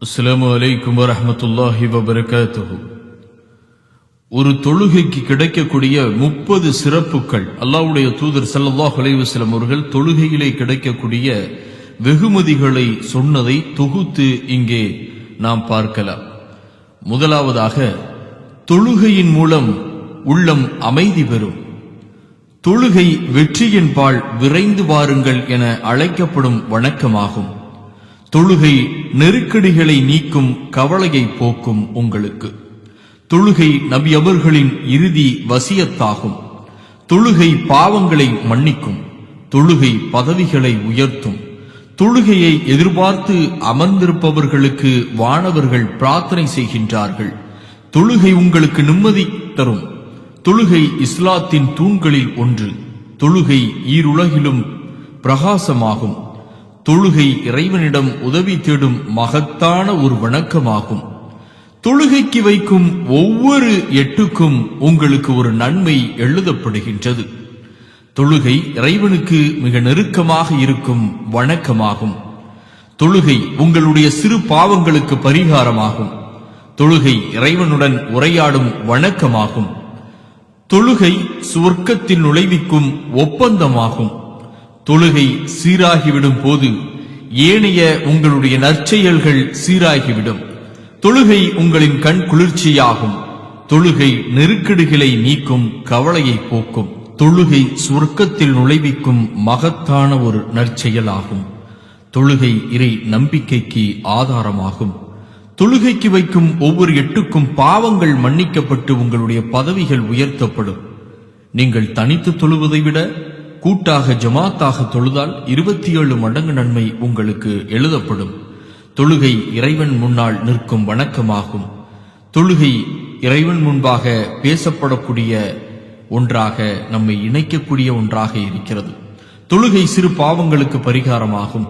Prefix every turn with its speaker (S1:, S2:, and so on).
S1: அஸ்ஸலாமு அலைக்கும் வரஹ்மத்துல்லாஹி வபரகாத்துஹு. ஒரு தொழுகைக்கு கிடைக்கக்கூடிய 30 சிறப்புகள் அல்லாஹ்வுடைய தூதர் ஸல்லல்லாஹு அலைஹி வஸல்லம் அவர்கள் தொழுகையிலே கிடைக்கக்கூடிய வெகுமதிகளை சொன்னதை தொகுத்து இங்கே நாம் பார்க்கலாம். முதலாவதாக, தொழுகையின் மூலம் உள்ளம் அமைதி பெறும். தொழுகை வெற்றியின் பால் விரைந்து வாருங்கள் என அழைக்கப்படும் வணக்கமாகும். தொழுகை நெருக்கடிகளை நீக்கும், கவலையை போக்கும். உங்களுக்கு தொழுகை நபி அவர்களின் இறுதி வசியத்தாகும். தொழுகை பாவங்களை மன்னிக்கும். தொழுகை பதவிகளை உயர்த்தும். தொழுகையை எதிர்பார்த்து அமர்ந்திருப்பவர்களுக்கு வானவர்கள் பிரார்த்தனை செய்கின்றார்கள். தொழுகை உங்களுக்கு நிம்மதி தரும். தொழுகை இஸ்லாத்தின் தூண்களில் ஒன்று. தொழுகை ஈருலகிலும் பிரகாசமாகும். தொழுகை இறைவனிடம் உதவி தேடும் மகத்தான ஒரு வணக்கமாகும். தொழுகைக்கு வைக்கும் ஒவ்வொரு எட்டுக்கும் உங்களுக்கு ஒரு நன்மை எழுதப்படுகின்றது. தொழுகை இறைவனுக்கு மிக நெருக்கமாக இருக்கும் வணக்கமாகும். தொழுகை உங்களுடைய சிறு பாவங்களுக்கு பரிகாரமாகும். தொழுகை இறைவனுடன் உரையாடும் வணக்கமாகும். தொழுகை சுவர்க்கத்தில் நுழைவிக்கும் ஒப்பந்தமாகும். தொழுகை சீராகிவிடும் போது ஏனைய உங்களுடைய நற்செயல்கள் சீராகிவிடும். தொழுகை உங்களின் கண் குளிர்ச்சியாகும். தொழுகை நெருக்கடிகளை நீக்கும், கவலையை போக்கும். தொழுகை சுவர்க்கத்தில் நுழைவிக்கும் மகத்தான ஒரு நற்செயலாகும். தொழுகை இறை நம்பிக்கைக்கு ஆதாரமாகும். தொழுகைக்கு வைக்கும் ஒவ்வொரு எட்டுக்கும் பாவங்கள் மன்னிக்கப்பட்டு உங்களுடைய பதவிகள் உயர்த்தப்படும். நீங்கள் தனித்து தொழுவதை விட கூட்டாக ஜமாத்தாக தொழுதால் 27 மடங்கு நன்மை உங்களுக்கு எழுதப்படும். தொழுகை இறைவன் முன்னால் நிற்கும் வணக்கமாகும். தொழுகை இறைவன் முன்பாக பேசப்படக்கூடிய ஒன்றாக, நம்மை இணைக்கக்கூடிய ஒன்றாக இருக்கிறது. தொழுகை சிறு பாவங்களுக்கு பரிகாரமாகும்.